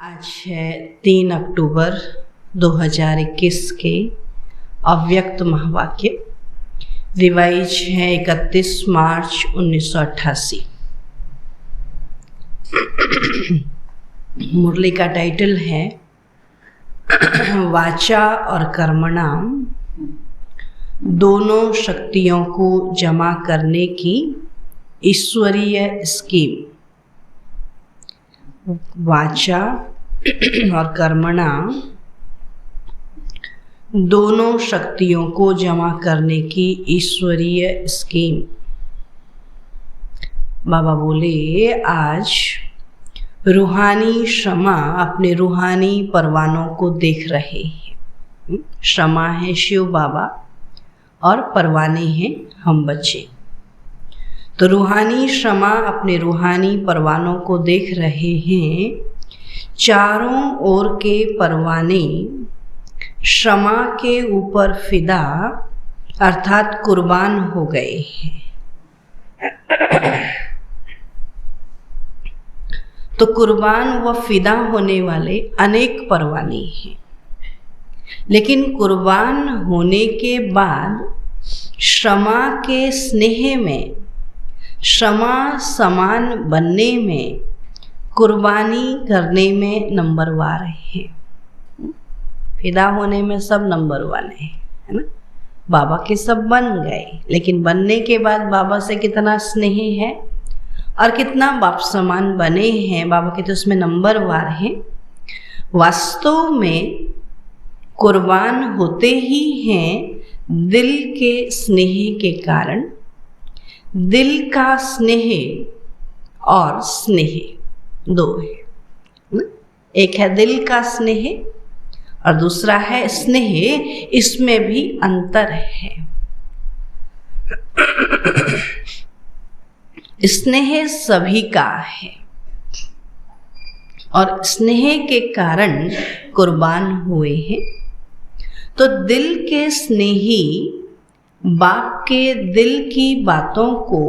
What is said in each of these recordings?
आज है 3 अक्टूबर 2021 के अव्यक्त महावाक्य। रिवाइज है 31 मार्च 1988। मुरली का टाइटल है वाचा और कर्मणा दोनों शक्तियों को जमा करने की ईश्वरीय स्कीम। वाचा और कर्मणा दोनों शक्तियों को जमा करने की ईश्वरीय स्कीम। बाबा बोले आज रूहानी शमा अपने रूहानी परवानों को देख रहे हैं। शमा है शिव बाबा और परवाने हैं हम बच्चे। तो रूहानी शमा अपने रूहानी परवानों को देख रहे हैं। चारों ओर के परवाने शमा के ऊपर फिदा अर्थात कुर्बान हो गए हैं। तो कुर्बान व फिदा होने वाले अनेक परवाने हैं, लेकिन कुर्बान होने के बाद क्षमा के स्नेह में, क्षमा समान बनने में, कुर्बानी करने में नंबरवार है। फिदा होने में सब नंबर वन है ना। बाबा के सब बन गए, लेकिन बनने के बाद बाबा से कितना स्नेह है और कितना बाप समान बने हैं बाबा के, तो उसमें नंबरवार हैं। वास्तव में कुर्बान होते ही हैं दिल के स्नेह के कारण। दिल का स्नेह और स्नेह दो है। एक है दिल का स्नेह और दूसरा है स्नेह। इसमें भी अंतर है। स्नेह सभी का है और स्नेह के कारण कुर्बान हुए हैं। तो दिल के स्नेही बाप के दिल की बातों को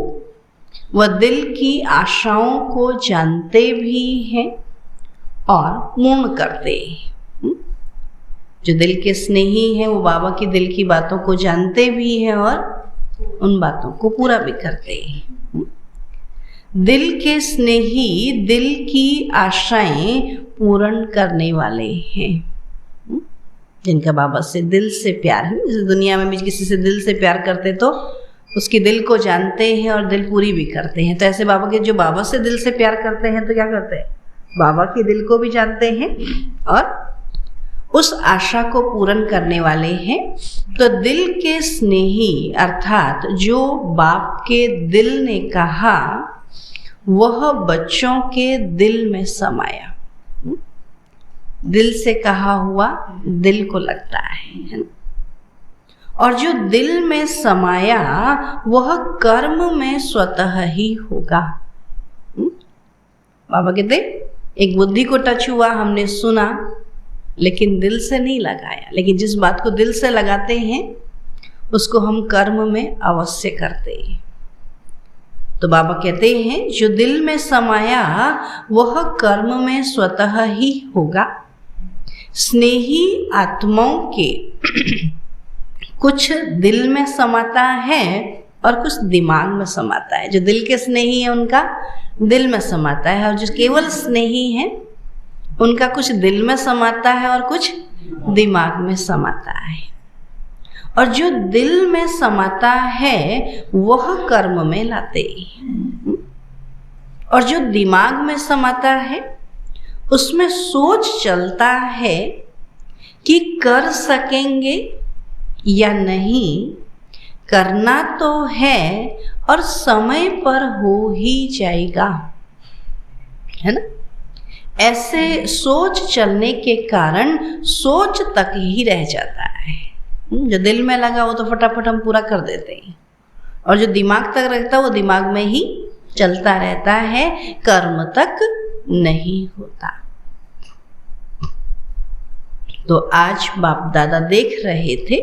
व दिल की आशाओं को जानते भी हैं और पूर्ण करते हैं। जो दिल के स्नेही हैं वो बाबा की दिल की बातों को जानते भी हैं और उन बातों को पूरा भी करते हैं। दिल के स्नेही दिल की आशाएं पूर्ण करने वाले हैं, जिनका बाबा से दिल से प्यार है। जैसे दुनिया में भी किसी से दिल से प्यार करते तो उसकी दिल को जानते हैं और दिल पूरी भी करते हैं। तो ऐसे बाबा के जो बाबा से दिल से प्यार करते हैं तो क्या करते हैं, बाबा की दिल को भी जानते हैं और उस आशा को पूर्ण करने वाले हैं। तो दिल के स्नेही अर्थात जो बाप के दिल ने कहा वह बच्चों के दिल में समाया। दिल से कहा हुआ दिल को लगता है ना। और जो दिल में समाया वह कर्म में स्वतः ही होगा। बाबा कहते एक बुद्धि को टच हुआ, हमने सुना लेकिन दिल से नहीं लगाया। लेकिन जिस बात को दिल से लगाते हैं उसको हम कर्म में अवश्य करते हैं। तो बाबा कहते हैं जो दिल में समाया वह कर्म में स्वतः ही होगा। स्नेही आत्माओं के कुछ दिल में समाता है और कुछ दिमाग में समाता है। जो दिल के स्नेही है उनका दिल में समाता है, और जो केवल स्नेही है उनका कुछ दिल में समाता है और कुछ दिमाग में समाता है। और जो दिल में समाता है वह कर्म में लाते हैं, और जो दिमाग में समाता है उसमें सोच चलता है कि कर सकेंगे या नहीं। करना तो है और समय पर हो ही जाएगा, है ना। ऐसे सोच चलने के कारण सोच तक ही रह जाता है। जो दिल में लगा वो तो फटाफट हम पूरा कर देते हैं, और जो दिमाग तक रहता है वो दिमाग में ही चलता रहता है, कर्म तक नहीं होता। तो आज बाप दादा देख रहे थे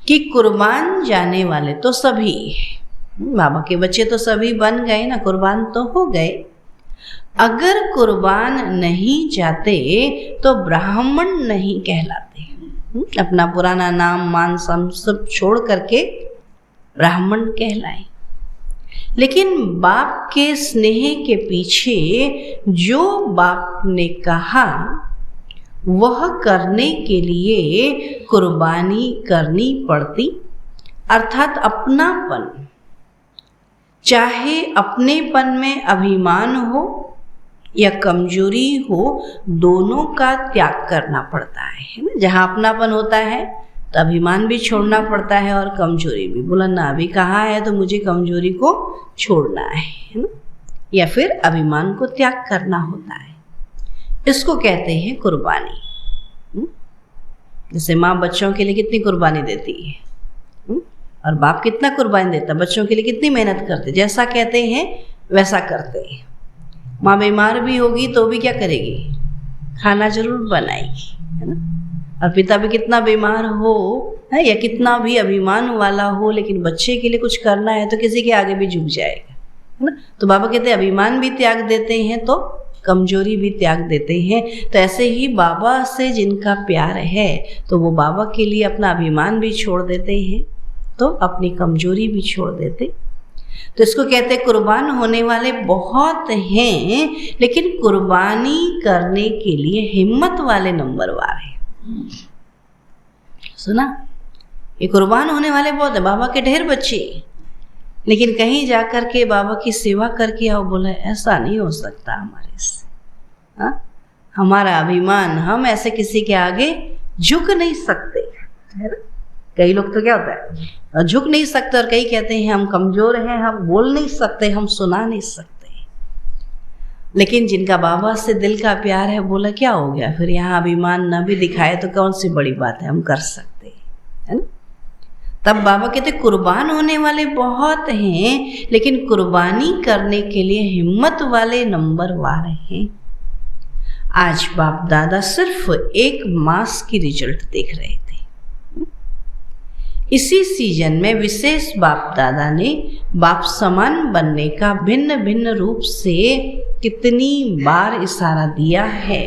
कि कुर्बान जाने वाले तो सभी, बाबा के बच्चे तो सभी बन गए ना, कुर्बान तो हो गए, अगर कुर्बान नहीं जाते तो ब्राह्मण नहीं कहलाते। अपना पुराना नाम मान सब छोड़ करके ब्राह्मण कहलाए। लेकिन बाप के स्नेह के पीछे जो बाप ने कहा वह करने के लिए कुर्बानी करनी पड़ती, अर्थात अपनापन। चाहे अपनेपन में अभिमान हो या कमजोरी हो, दोनों का त्याग करना पड़ता है ना। जहाँ अपनापन होता है तो अभिमान भी छोड़ना पड़ता है और कमजोरी भी। बोला ना अभी कहा है तो मुझे कमजोरी को छोड़ना है ना, या फिर अभिमान को त्याग करना होता है। इसको कहते हैं कुर्बानी। जैसे माँ बच्चों के लिए कितनी कुर्बानी देती है और बाप कितना कुर्बानी देता, बच्चों के लिए कितनी मेहनत करते, जैसा कहते हैं वैसा करते हैं। माँ बीमार भी होगी तो भी क्या करेगी, खाना जरूर बनाएगी, है ना। और पिता भी कितना बीमार हो है या कितना भी अभिमान वाला हो, लेकिन बच्चे के लिए कुछ करना है तो किसी के आगे भी झुक जाएगा, है ना। तो बाबा कहते हैं अभिमान भी त्याग देते हैं तो कमजोरी भी त्याग देते हैं। तो ऐसे ही बाबा से जिनका प्यार है तो वो बाबा के लिए अपना अभिमान भी छोड़ देते हैं तो अपनी कमजोरी भी छोड़ देते। तो इसको कहते हैं कुर्बान होने वाले बहुत हैं, लेकिन कुर्बानी करने के लिए हिम्मत वाले नंबरवार हैं। सुना, ये कुर्बान होने वाले बहुत है। बाबा के ढेर बच्चे, लेकिन कहीं जाकर के बाबा की सेवा करके आओ, बोला ऐसा नहीं हो सकता हमारे से। हाँ, हमारा अभिमान, हम ऐसे किसी के आगे झुक नहीं सकते, है ना। कई लोग तो क्या होता है झुक नहीं सकते, और कई कहते हैं हम कमजोर हैं, हम बोल नहीं सकते, हम सुना नहीं सकते। लेकिन जिनका बाबा से दिल का प्यार है, बोला क्या हो गया फिर, यहाँ अभिमान न भी दिखाए तो कौन सी बड़ी बात है, हम कर सकते हैं, है ना। तब बाबा कहते कुर्बान होने वाले बहुत हैं, लेकिन कुर्बानी करने के लिए हिम्मत वाले नंबरवार हैं। आज बाप दादा सिर्फ 1 मास की रिजल्ट देख रहे थे। इसी सीजन में विशेष बाप दादा ने बाप समान बनने का भिन्न भिन्न रूप से कितनी बार इशारा दिया है,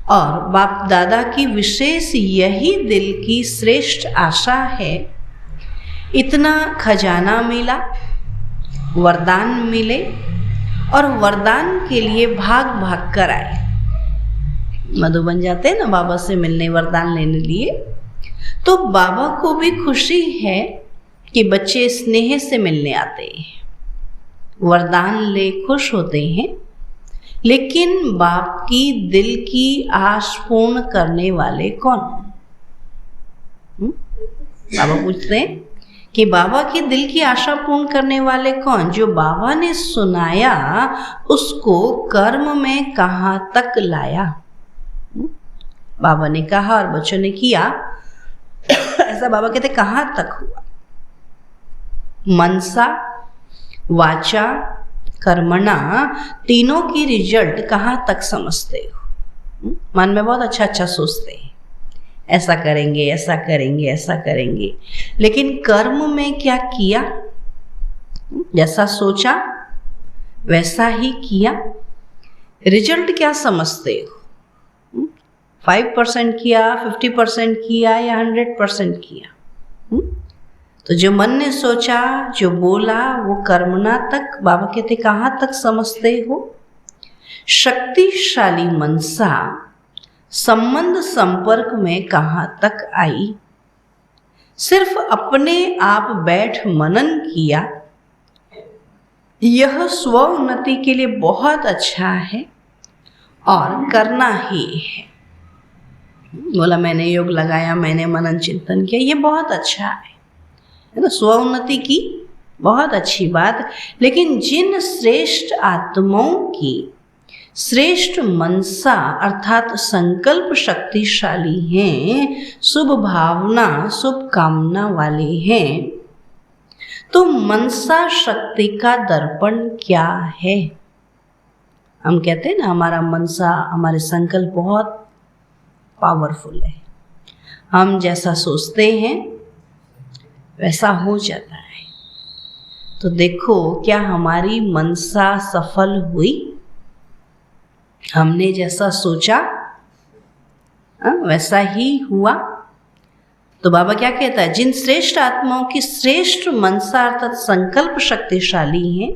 और बाप दादा की विशेष यही दिल की श्रेष्ठ आशा है। इतना खजाना मिला, वरदान मिले, और वरदान के लिए भाग भाग कर आए। मधुबन जाते हैं ना बाबा से मिलने, वरदान लेने लिए, तो बाबा को भी खुशी है कि बच्चे स्नेह से मिलने आते हैं, वरदान ले खुश होते हैं। लेकिन बाप की दिल की आश पूर्ण करने वाले कौन? बाबा पूछते हैं कि बाबा की दिल की आशा पूर्ण करने वाले कौन? जो बाबा ने सुनाया उसको कर्म में कहाँ तक लाया। बाबा ने कहा और बच्चों ने किया, ऐसा बाबा कहते कहाँ तक हुआ। मनसा, वाचा, कर्मणा, तीनों की रिजल्ट कहाँ तक समझते हो? मन में बहुत अच्छा अच्छा सोचते हैं, ऐसा करेंगे, ऐसा करेंगे, ऐसा करेंगे, लेकिन कर्म में क्या किया? जैसा सोचा वैसा ही किया। रिजल्ट क्या समझते हो? 5% किया, 50% किया या 100% किया? तो जो मन ने सोचा, जो बोला, वो कर्मणा तक बाबा कहते कहाँ तक समझते हो? शक्तिशाली मनसा संबंध संपर्क में कहाँ तक आई? सिर्फ अपने आप बैठ मनन किया, यह स्व उन्नति के लिए बहुत अच्छा है और करना ही है। बोला मैंने योग लगाया, मैंने मनन चिंतन किया, ये बहुत अच्छा है ना, स्व उन्नति की बहुत अच्छी बात। लेकिन जिन श्रेष्ठ आत्माओं की श्रेष्ठ मनसा अर्थात संकल्प शक्तिशाली हैं, शुभ भावना शुभ कामना वाले हैं, तो मनसा शक्ति का दर्पण क्या है? हम कहते हैं ना हमारा मनसा, हमारे संकल्प बहुत पावरफुल है। हम जैसा सोचते हैं वैसा हो जाता है। तो देखो क्या हमारी मनसा सफल हुई? हमने जैसा सोचा वैसा ही हुआ। तो बाबा क्या कहता है, जिन श्रेष्ठ आत्माओं की श्रेष्ठ मनसा अर्थात संकल्प शक्तिशाली हैं,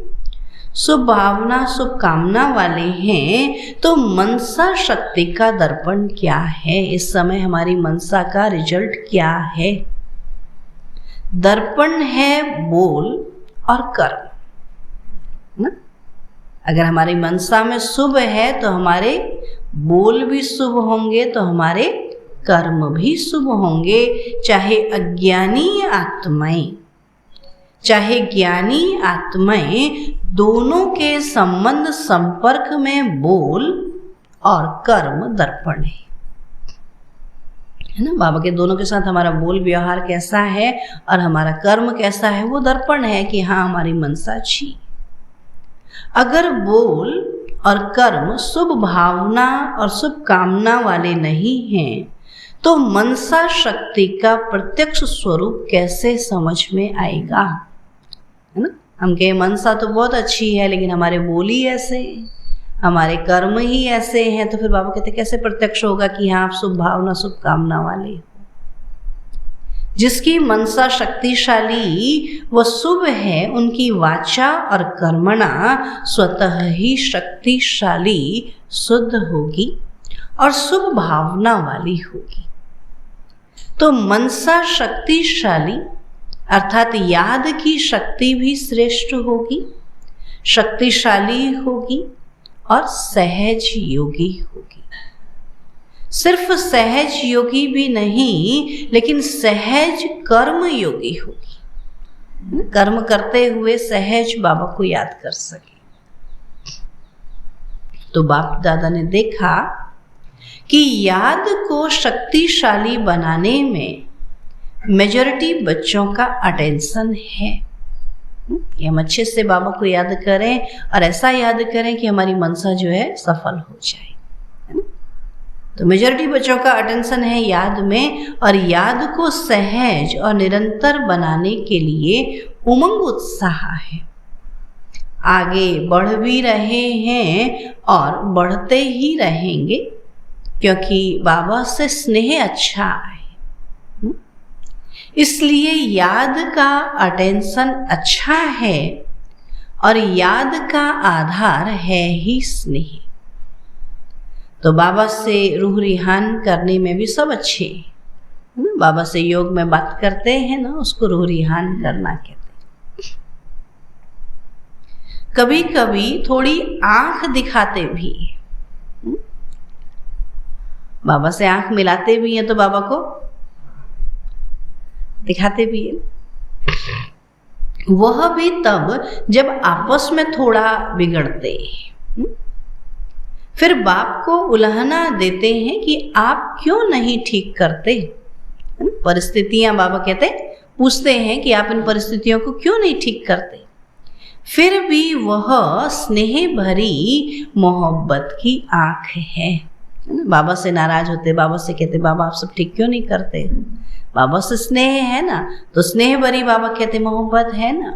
शुभ भावना शुभ कामना वाले हैं, तो मनसा शक्ति का दर्पण क्या है? इस समय हमारी मनसा का रिजल्ट क्या है? दर्पण है बोल और कर्म ना? अगर हमारी मनसा में शुभ है तो हमारे बोल भी शुभ होंगे, तो हमारे कर्म भी शुभ होंगे। चाहे अज्ञानी आत्माएं चाहे ज्ञानी आत्माएं, दोनों के संबंध संपर्क में बोल और कर्म दर्पण है ना? बाबा के दोनों के साथ हमारा बोल व्यवहार कैसा है और हमारा कर्म कैसा है, वो दर्पण है कि हाँ हमारी मनसा अच्छी। अगर बोल और कर्म शुभ भावना और शुभ कामना वाले नहीं हैं, तो मनसा शक्ति का प्रत्यक्ष स्वरूप कैसे समझ में आएगा, है ना? हम कहे मनसा तो बहुत अच्छी है, लेकिन हमारे बोल ही ऐसे, हमारे कर्म ही ऐसे हैं, तो फिर बाबा कहते कैसे प्रत्यक्ष होगा कि हाँ आप शुभ भावना शुभ कामना वाले हो। जिसकी मनसा शक्तिशाली व शुभ है, उनकी वाचा और कर्मणा स्वतः ही शक्तिशाली शुद्ध होगी और शुभ भावना वाली होगी। तो मनसा शक्तिशाली अर्थात याद की शक्ति भी श्रेष्ठ होगी, शक्तिशाली होगी और सहज योगी होगी। सिर्फ सहज योगी भी नहीं, लेकिन सहज कर्म योगी होगी। कर्म करते हुए सहज बाबा को याद कर सके। तो बाप दादा ने देखा कि याद को शक्तिशाली बनाने में मेजॉरिटी बच्चों का अटेंशन है। ये हम अच्छे से बाबा को याद करें और ऐसा याद करें कि हमारी मनसा जो है सफल हो जाए, है ना? तो मेजॉरिटी बच्चों का अटेंशन है याद में, और याद को सहज और निरंतर बनाने के लिए उमंग उत्साह है। आगे बढ़ भी रहे हैं और बढ़ते ही रहेंगे, क्योंकि बाबा से स्नेह अच्छा है, इसलिए याद का अटेंशन अच्छा है और याद का आधार है ही स्नेह। तो बाबा से रूह रिहान करने में भी सब अच्छे हैं। बाबा से योग में बात करते हैं ना, उसको रूह रिहान करना कहते हैं। कभी कभी थोड़ी आंख दिखाते भी, बाबा से आंख मिलाते भी हैं तो बाबा को दिखाते भी है। वह भी तब जब आपस में थोड़ा बिगड़ते, फिर बाप को उल्हाना देते हैं कि आप क्यों नहीं ठीक करते। परिस्थितियां बाबा कहते पूछते हैं कि आप इन परिस्थितियों को क्यों नहीं ठीक करते। फिर भी वह स्नेह भरी मोहब्बत की आंख है। बाबा से नाराज होते, बाबा से कहते बाबा आप सब ठीक क्यों नहीं करते। बाबा से स्नेह है ना, तो स्नेह भरी बाबा कहते मोहब्बत है ना।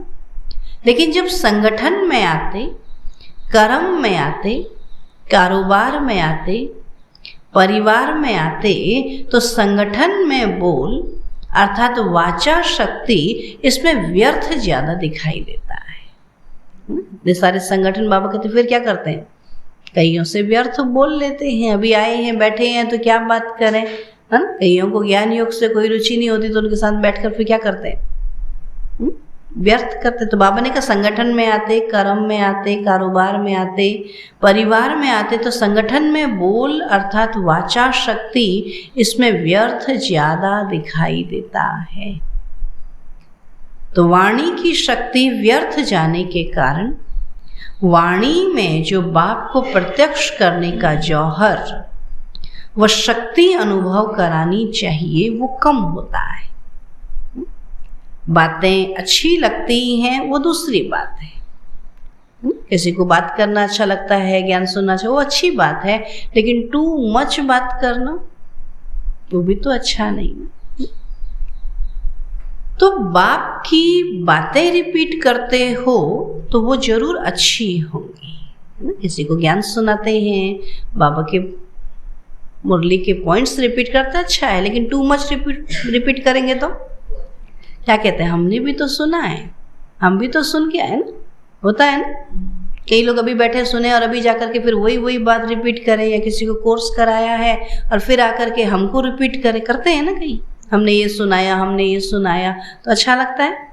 लेकिन जब संगठन में आते, कर्म में आते, कारोबार में आते, परिवार में आते, तो संगठन में बोल अर्थात वाचा शक्ति इसमें व्यर्थ ज्यादा दिखाई देता है। ये सारे संगठन बाबा कहते फिर क्या करते हैं, कईयों से व्यर्थ बोल लेते हैं। अभी आए हैं बैठे हैं तो क्या बात करें, है ना। कईयों को ज्ञान योग से कोई रुचि नहीं होती, तो उनके साथ बैठकर फिर क्या करते हैं, व्यर्थ करते। तो बाबा ने कहा संगठन में आते, कर्म में आते, कारोबार में आते, परिवार में आते, तो संगठन में बोल अर्थात वाचा शक्ति इसमें व्यर्थ ज्यादा दिखाई देता है। तो वाणी की शक्ति व्यर्थ जाने के कारण वाणी में जो बाप को प्रत्यक्ष करने का जौहर वह शक्ति अनुभव करानी चाहिए, वो कम होता है। बातें अच्छी लगती हैं वो दूसरी बात है। किसी को बात करना अच्छा लगता है, ज्ञान सुनना अच्छा, वो अच्छी बात है, लेकिन टू मच बात करना वो भी तो अच्छा नहीं। तो बाप की बातें रिपीट करते हो तो वो जरूर अच्छी होंगी, किसी को ज्ञान सुनाते हैं, बाबा के मुरली के पॉइंट्स रिपीट करते अच्छा है, लेकिन टू मच रिपीट करेंगे तो क्या कहते हैं, हमने भी तो सुना है, हम भी तो सुन के आए ना, होता है ना। कई लोग अभी बैठे सुने और अभी जाकर के फिर वही बात रिपीट करें, या किसी को कोर्स कराया है और फिर आकर के हमको रिपीट करें, करते हैं ना कहीं, हमने ये सुनाया तो अच्छा लगता है।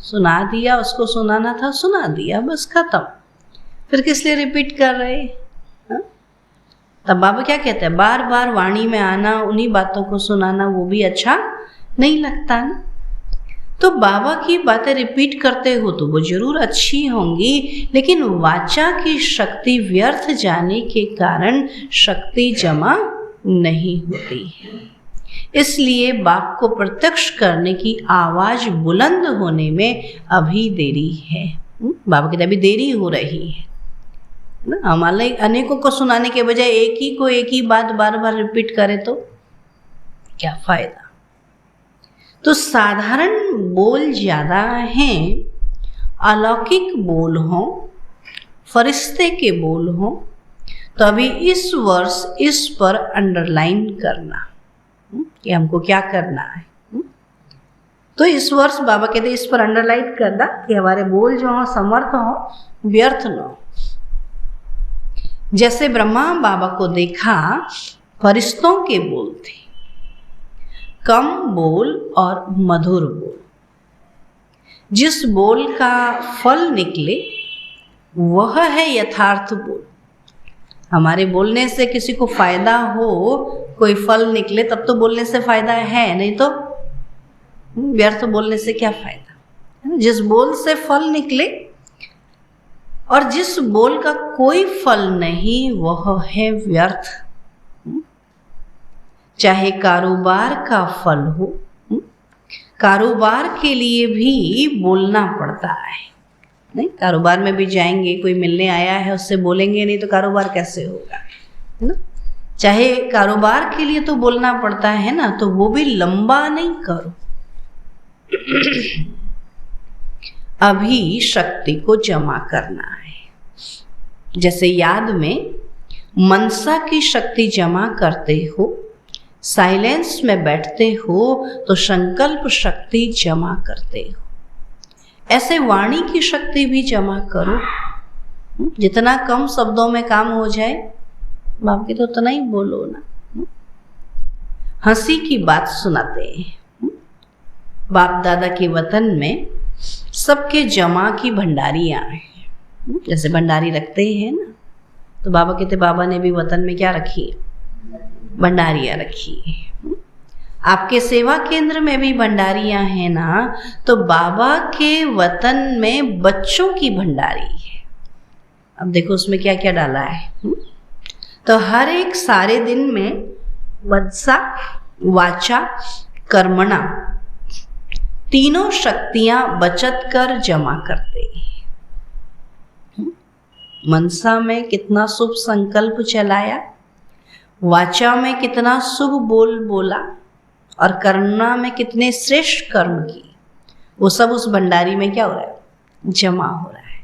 सुना दिया, उसको सुनाना था सुना दिया, बस खत्म, फिर किस लिए रिपीट कर रहे। तब बाबा क्या कहते हैं, बार बार वाणी में आना, उन्हीं बातों को सुनाना, वो भी अच्छा नहीं लगता ना। तो बाबा की बातें रिपीट करते हो तो वो जरूर अच्छी होंगी, लेकिन वाचा की शक्ति व्यर्थ जाने के कारण शक्ति जमा नहीं होती। इसलिए बाप को प्रत्यक्ष करने की आवाज बुलंद होने में अभी देरी है। बाबा कहते अभी देरी हो रही है ना। हमारे अनेकों को सुनाने के बजाय एक ही बात बार बार रिपीट करे तो क्या फायदा। तो साधारण बोल ज्यादा हैं, अलौकिक बोल हो, फरिश्ते के बोल हो, तो अभी इस वर्ष इस पर अंडरलाइन करना कि हमको क्या करना है। तो इस वर्ष बाबा कहते इस पर अंडरलाइन करना कि हमारे बोल जो हो समर्थ हो, व्यर्थ न हो। जैसे ब्रह्मा बाबा को देखा फरिश्तों के बोल थे, कम बोल और मधुर बोल। जिस बोल का फल निकले वह है यथार्थ बोल। हमारे बोलने से किसी को फायदा हो, कोई फल निकले तब तो बोलने से फायदा है, नहीं तो व्यर्थ बोलने से क्या फायदा। जिस बोल से फल निकले और जिस बोल का कोई फल नहीं वह है व्यर्थ। चाहे कारोबार का फल हो, कारोबार के लिए भी बोलना पड़ता है। नहीं, कारोबार में भी जाएंगे, कोई मिलने आया है उससे बोलेंगे नहीं तो कारोबार कैसे होगा, है ना। चाहे कारोबार के लिए तो बोलना पड़ता है ना, तो वो भी लंबा नहीं करो। अभी शक्ति को जमा करना है। जैसे याद में मनसा की शक्ति जमा करते हो, साइलेंस में बैठते हो तो संकल्प शक्ति जमा करते हो, ऐसे वाणी की शक्ति भी जमा करो। जितना कम शब्दों में काम हो जाए, बाप की तो उतना ही बोलो ना। हंसी की बात सुनाते हैं। बाप दादा के वतन में सबके जमा की भंडारियां हैं। जैसे भंडारी रखते हैं ना, तो बाबा कहते बाबा ने भी वतन में क्या रखी है, भंडारियां रखी है। आपके सेवा केंद्र में भी भंडारियां हैं ना, तो बाबा के वतन में बच्चों की भंडारी है। अब देखो उसमें क्या क्या डाला है। तो हर एक सारे दिन में मनसा, वाचा, कर्मणा तीनों शक्तियां बचत कर जमा करते हैं। मनसा में कितना शुभ संकल्प चलाया, वाचा में कितना शुभ बोल बोला, और कर्मणा में कितने श्रेष्ठ कर्म किए, वो सब उस भंडारी में क्या हो रहा है, जमा हो रहा है।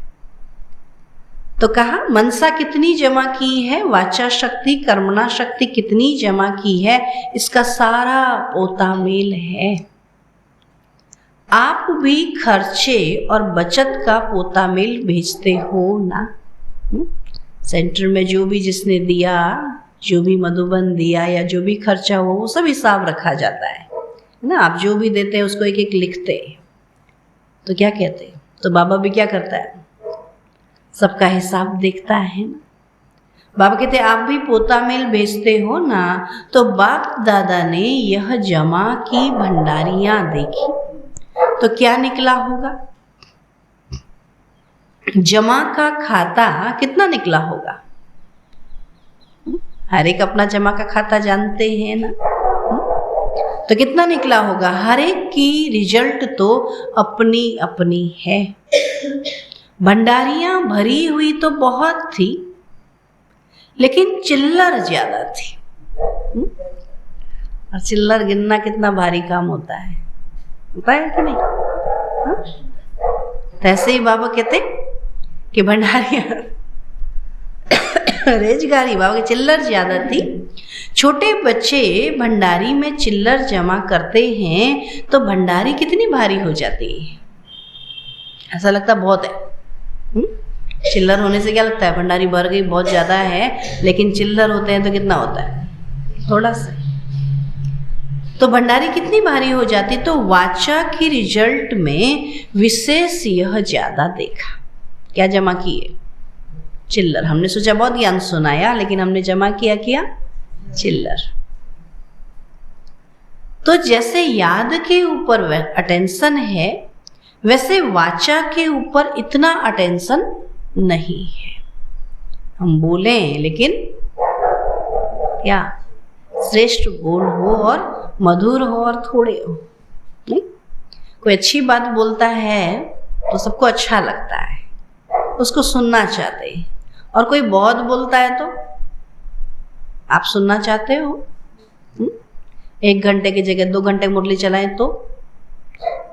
तो कहा मनसा कितनी जमा की है, वाचा शक्ति, कर्मणा शक्ति कितनी जमा की है, इसका सारा पोता मेल है। आप भी खर्चे और बचत का पोता मेल भेजते हो ना। सेंटर में जो भी जिसने दिया, जो भी मधुबन दिया या जो भी खर्चा हो, वो सब हिसाब रखा जाता है ना। आप जो भी देते हैं उसको एक एक लिखते हैं, तो क्या कहते हैं, तो बाबा भी क्या करता है, सबका हिसाब देखता है ना। बाबा कहते हैं आप भी पोता मेल भेजते हो ना, तो बाप दादा ने यह जमा की भंडारियां देखी तो क्या निकला होगा, जमा का खाता कितना निकला होगा। हर एक अपना जमा का खाता जानते हैं ना, तो कितना निकला होगा। हर एक की रिजल्ट तो अपनी अपनी है। भंडारियां भरी हुई तो बहुत थी, लेकिन चिल्लर ज्यादा थी। और चिल्लर गिनना कितना भारी काम होता है, पता है कि नहीं। तो ऐसे ही बाबा कहते कि भंडारी रेजगारी बाबा की चिल्लर ज्यादा थी। छोटे बच्चे भंडारी में चिल्लर जमा करते हैं तो भंडारी कितनी भारी हो जाती है, ऐसा लगता बहुत है। चिल्लर होने से क्या लगता है, भंडारी भर गई बहुत ज्यादा है, लेकिन चिल्लर होते हैं तो कितना होता है, थोड़ा सा। तो भंडारी कितनी भारी हो जाती, तो वाचा की रिजल्ट में विशेष यह ज्यादा देखा। क्या जमा किए, चिल्लर। हमने सोचा बहुत ज्ञान सुनाया, लेकिन हमने जमा किया चिल्लर। तो जैसे याद के ऊपर अटेंशन है, वैसे वाचा के ऊपर इतना अटेंशन नहीं है। हम बोलें लेकिन क्या श्रेष्ठ बोल हो और मधुर हो और थोड़े हो। नहीं? कोई अच्छी बात बोलता है तो सबको अच्छा लगता है, उसको सुनना चाहते हैं। और कोई बहुत बोलता है तो आप सुनना चाहते हो। 1 घंटे की जगह 2 घंटे मुरली चलाएं तो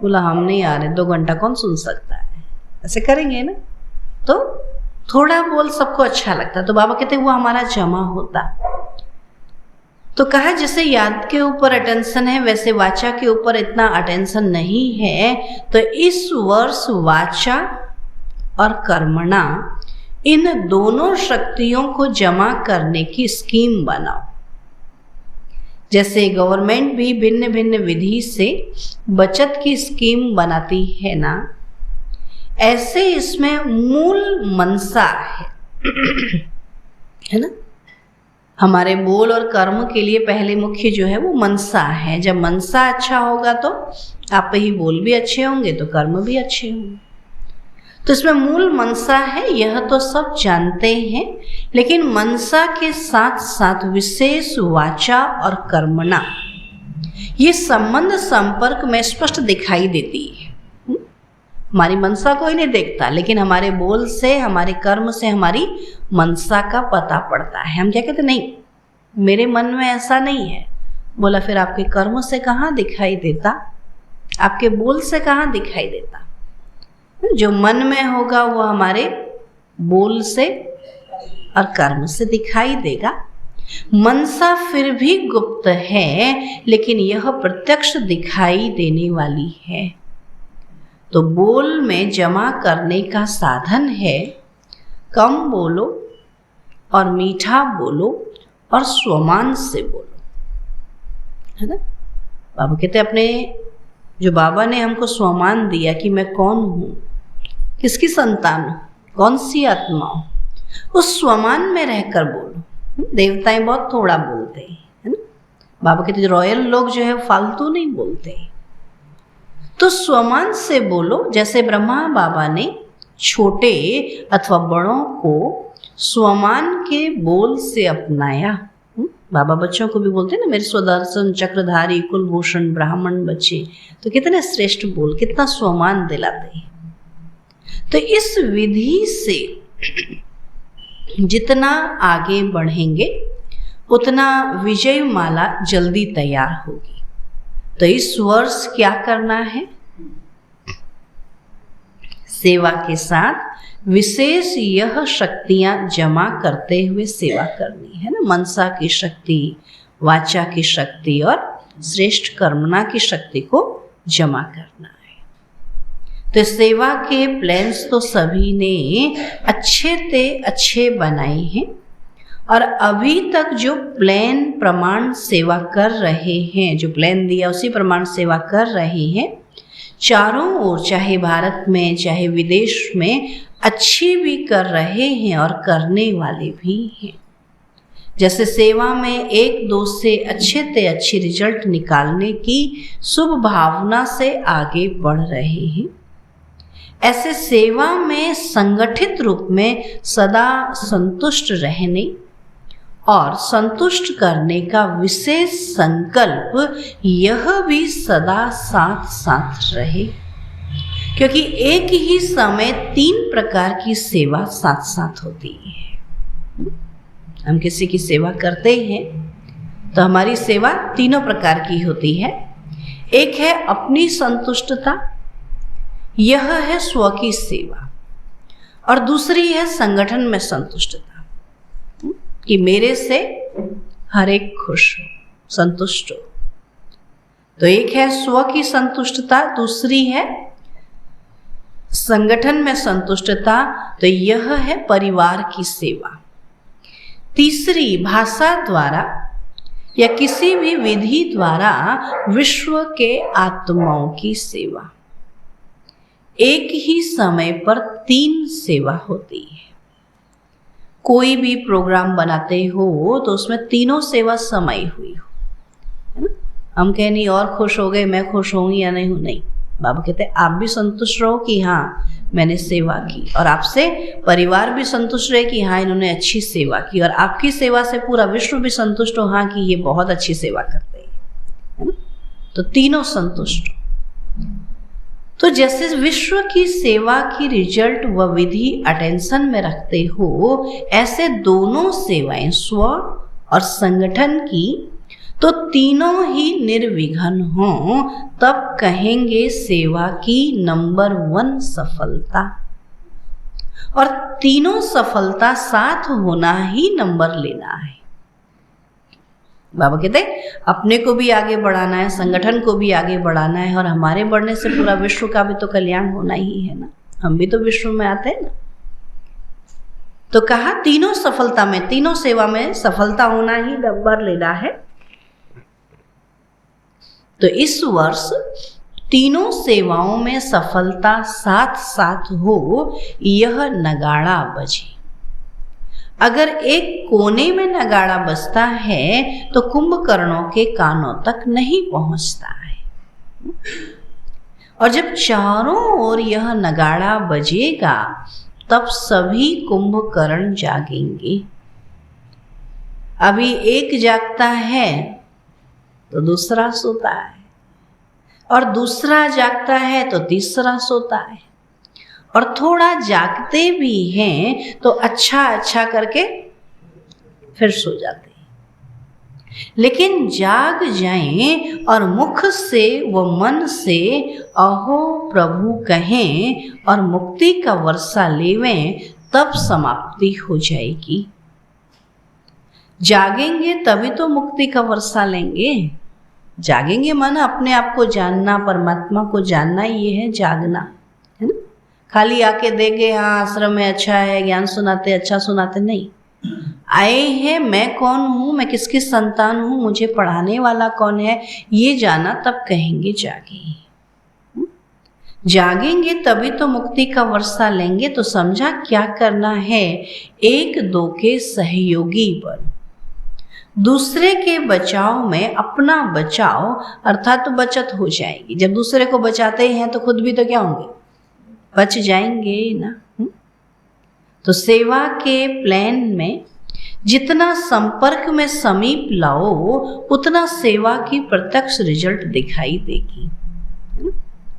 बोला हम नहीं आ रहे, 2 घंटा कौन सुन सकता है, ऐसे करेंगे ना। तो थोड़ा बोल सबको अच्छा लगता, तो बाबा कहते वो हमारा जमा होता। तो कहा जैसे याद के ऊपर अटेंशन है, वैसे वाचा के ऊपर इतना अटेंशन नहीं है। तो इस वर्ष वाचा और कर्मणा, इन दोनों शक्तियों को जमा करने की स्कीम बनाओ। जैसे गवर्नमेंट भी भिन्न भिन्न विधि से बचत की स्कीम बनाती है ना, ऐसे इसमें मूल मनसा है ना। हमारे बोल और कर्म के लिए पहले मुख्य जो है वो मनसा है। जब मनसा अच्छा होगा तो आप ही बोल भी अच्छे होंगे तो कर्म भी अच्छे होंगे। तो इसमें मूल मनसा है, यह तो सब जानते हैं, लेकिन मनसा के साथ साथ विशेष वाचा और कर्मणा, ये संबंध संपर्क में स्पष्ट दिखाई देती है। हमारी मनसा कोई नहीं देखता, लेकिन हमारे बोल से, हमारे कर्म से हमारी मनसा का पता पड़ता है। हम क्या कहते, नहीं मेरे मन में ऐसा नहीं है। बोला फिर आपके कर्म से कहाँ दिखाई देता, आपके बोल से कहाँ दिखाई देता। जो मन में होगा वो हमारे बोल से और कर्म से दिखाई देगा। मनसा फिर भी गुप्त है, लेकिन यह प्रत्यक्ष दिखाई देने वाली है। तो बोल में जमा करने का साधन है, कम बोलो और मीठा बोलो और स्वमान से बोलो, है ना। बाबा कहते अपने, जो बाबा ने हमको स्वमान दिया कि मैं कौन हूँ, किसकी संतान हूँ, कौन सी आत्मा हूँ, उस स्वमान में रहकर बोलो। देवताएं बहुत थोड़ा बोलते हैं, है ना। बाबा कहते रॉयल लोग जो है फालतू नहीं बोलते, तो स्वमान से बोलो। जैसे ब्रह्मा बाबा ने छोटे अथवा बड़ों को स्वमान के बोल से अपनाया। बाबा बच्चों को भी बोलते हैं ना, मेरे स्वदर्शन चक्रधारी कुलभूषण ब्राह्मण बच्चे, तो कितने श्रेष्ठ बोल, कितना स्वमान दिलाते हैं। तो इस विधि से जितना आगे बढ़ेंगे उतना विजय माला जल्दी तैयार होगी। तो इस वर्ष क्या करना है, सेवा के साथ विशेष यह शक्तियां जमा करते हुए सेवा करनी है ना। मनसा की शक्ति, वाचा की शक्ति और श्रेष्ठ कर्मणा की शक्ति को जमा करना है। तो सेवा के प्लान्स तो सभी ने अच्छे बनाए हैं, और अभी तक जो प्लान प्रमाण सेवा कर रहे हैं, जो प्लान दिया उसी प्रमाण सेवा कर रहे हैं, चारों ओर, चाहे भारत में चाहे विदेश में, अच्छी भी कर रहे हैं और करने वाले भी हैं। जैसे सेवा में 1-2 से अच्छे रिजल्ट निकालने की शुभ भावना से आगे बढ़ रहे हैं, ऐसे सेवा में संगठित रूप में सदा संतुष्ट रहने और संतुष्ट करने का विशेष संकल्प, यह भी सदा साथ साथ रहे। क्योंकि एक ही समय 3 प्रकार की सेवा साथ साथ होती है। हम किसी की सेवा करते हैं तो हमारी सेवा तीनों प्रकार की होती है। एक है अपनी संतुष्टता, यह है स्व की सेवा, और दूसरी है संगठन में संतुष्टता, कि मेरे से हर एक खुश हो, संतुष्ट हो। तो एक है स्व की संतुष्टता, दूसरी है संगठन में संतुष्टता, तो यह है परिवार की सेवा। तीसरी भाषा द्वारा या किसी भी विधि द्वारा विश्व के आत्माओं की सेवा। एक ही समय पर 3 सेवा होती है। कोई भी प्रोग्राम बनाते हो तो उसमें तीनों सेवा समाई हुई हो, है ना। हम कहें नहीं और खुश हो गए, मैं खुश होंगी या नहीं हूँ, नहीं। बाबा कहते हैं आप भी संतुष्ट रहो कि हाँ मैंने सेवा की, और आपसे परिवार भी संतुष्ट रहे कि हाँ इन्होंने अच्छी सेवा की, और आपकी सेवा से पूरा विश्व भी संतुष्ट हो, हाँ कि ये बहुत अच्छी सेवा करते हैं, है ना। तो तीनों संतुष्ट हो। तो जैसे विश्व की सेवा की रिजल्ट व विधि अटेंशन में रखते हो, ऐसे दोनों सेवाएं स्व और संगठन की तो तीनों ही निर्विघ्न हों, तब कहेंगे सेवा की नंबर 1 सफलता। और तीनों सफलता साथ होना ही नंबर लेना है। बाबा कहते अपने को भी आगे बढ़ाना है, संगठन को भी आगे बढ़ाना है, और हमारे बढ़ने से पूरा विश्व का भी तो कल्याण होना ही है ना। हम भी तो विश्व में आते हैं ना। तो कहा तीनों सफलता में, तीनों सेवा में सफलता होना ही नंबर लेना है। तो इस वर्ष तीनों सेवाओं में सफलता साथ साथ हो, यह नगाड़ा बजे। अगर एक कोने में नगाड़ा बजता है तो कुंभकर्णों के कानों तक नहीं पहुंचता है, और जब चारों ओर यह नगाड़ा बजेगा तब सभी कुंभकर्ण जागेंगे। अभी एक जागता है तो दूसरा सोता है, और दूसरा जागता है तो तीसरा सोता है, और थोड़ा जागते भी हैं तो अच्छा करके फिर सो जाते हैं। लेकिन जाग जाएं और मुख से व मन से अहो प्रभु कहें और मुक्ति का वर्षा लेवें, तब समाप्ति हो जाएगी। जागेंगे तभी तो मुक्ति का वर्षा लेंगे। जागेंगे माना अपने आप को जानना, परमात्मा को जानना, ये है जागना, है ना। खाली आके देखे हाँ आश्रम में अच्छा है, ज्ञान सुनाते, अच्छा सुनाते, नहीं। आए हैं मैं कौन हूँ, मैं किसकी संतान हूँ, मुझे पढ़ाने वाला कौन है, ये जाना, तब कहेंगे जागे। जागेंगे तभी तो मुक्ति का वर्षा लेंगे। तो समझा क्या करना है, 1-2 के सहयोगी बन, दूसरे के बचाव में अपना बचाव अर्थात तो बचत हो जाएगी। जब दूसरे को बचाते हैं तो खुद भी तो क्या होंगे, बच जाएंगे ना। तो सेवा के प्लान में जितना संपर्क में समीप लाओ, उतना सेवा की प्रत्यक्ष रिजल्ट दिखाई देगी।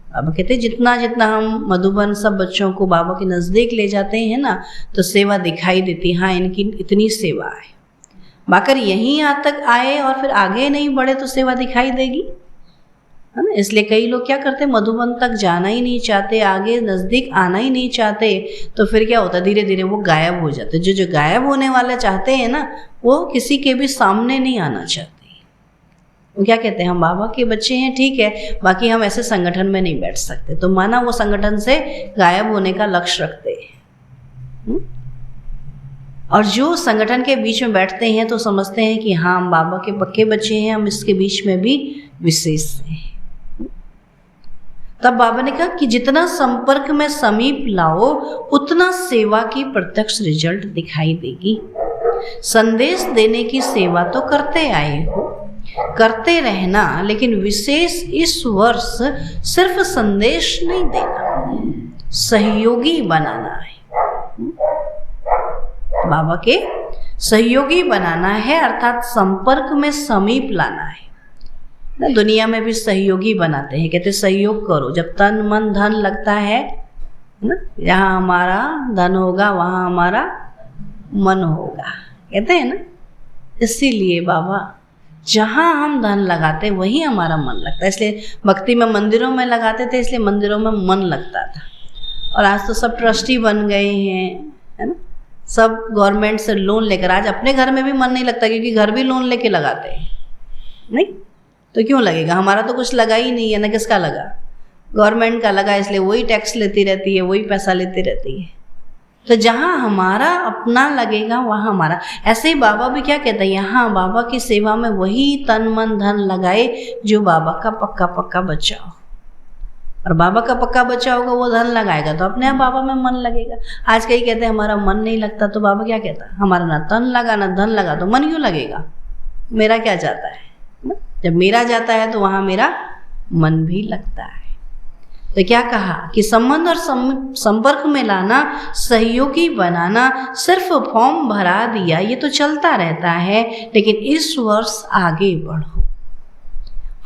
बाबा कहते हैं जितना जितना हम मधुबन सब बच्चों को बाबा के नज़दीक ले जाते हैं ना, तो सेवा दिखाई देती, हाँ इनकी इतनी सेवा है। बाकर यहीं यहाँ तक आए और फिर आगे नहीं बढ़े तो सेवा दिखाई देगी, है ना। इसलिए कई लोग क्या करते, मधुबन तक जाना ही नहीं चाहते, आगे नज़दीक आना ही नहीं चाहते, तो फिर क्या होता है, धीरे धीरे वो गायब हो जाते। जो गायब होने वाले चाहते हैं ना, वो किसी के भी सामने नहीं आना चाहते। वो क्या कहते हैं, हम बाबा के बच्चे हैं, ठीक है, बाकी हम ऐसे संगठन में नहीं बैठ सकते। तो माना वो संगठन से गायब होने का लक्ष्य रखते हैं। और जो संगठन के बीच में बैठते हैं तो समझते हैं कि हाँ हम बाबा के पक्के बच्चे हैं, हम इसके बीच में भी विशेष हैं। तब बाबा ने कहा कि जितना संपर्क में समीप लाओ, उतना सेवा की प्रत्यक्ष रिजल्ट दिखाई देगी। संदेश देने की सेवा तो करते आए हो, करते रहना, लेकिन विशेष इस वर्ष सिर्फ संदेश नहीं देना, सहयोगी बनाना है। बाबा के सहयोगी बनाना है, अर्थात संपर्क में समीप लाना है ना। दुनिया में भी सहयोगी बनाते हैं, कहते सहयोग करो। जब तन मन धन लगता है ना, जहाँ हमारा धन होगा वहाँ हमारा मन होगा, कहते हैं ना। इसीलिए बाबा जहाँ हम धन लगाते वहीं हमारा मन लगता है। इसलिए भक्ति में मंदिरों में लगाते थे, इसलिए मंदिरों में मन लगता था। और आज तो सब ट्रस्टी बन गए हैं, है ना। सब गवर्नमेंट से लोन लेकर, आज अपने घर में भी मन नहीं लगता क्योंकि घर भी लोन लेके लगाते हैं, नहीं तो क्यों लगेगा, हमारा तो कुछ लगा ही नहीं है ना, किसका लगा, गवर्नमेंट का लगा, इसलिए वही टैक्स लेती रहती है, वही पैसा लेती रहती है। तो जहाँ हमारा अपना लगेगा वहाँ हमारा। ऐसे ही बाबा भी क्या कहता है, यहाँ बाबा की सेवा में वही तन मन धन लगाए जो बाबा का पक्का पक्का बच्चा हो, और बाबा का पक्का बच्चा होगा वो धन लगाएगा तो अपने आप बाबा में मन लगेगा। आज कई कहते हैं हमारा मन नहीं लगता, तो बाबा क्या कहता है, हमारा ना तन लगा ना धन लगा तो मन क्यों लगेगा, मेरा क्या जाता है, जब मेरा जाता है तो वहाँ मेरा मन भी लगता है। तो क्या कहा कि संबंध और संपर्क में लाना, सहयोगी बनाना, सिर्फ फॉर्म भरा दिया ये तो चलता रहता है, लेकिन इस वर्ष आगे बढ़ो,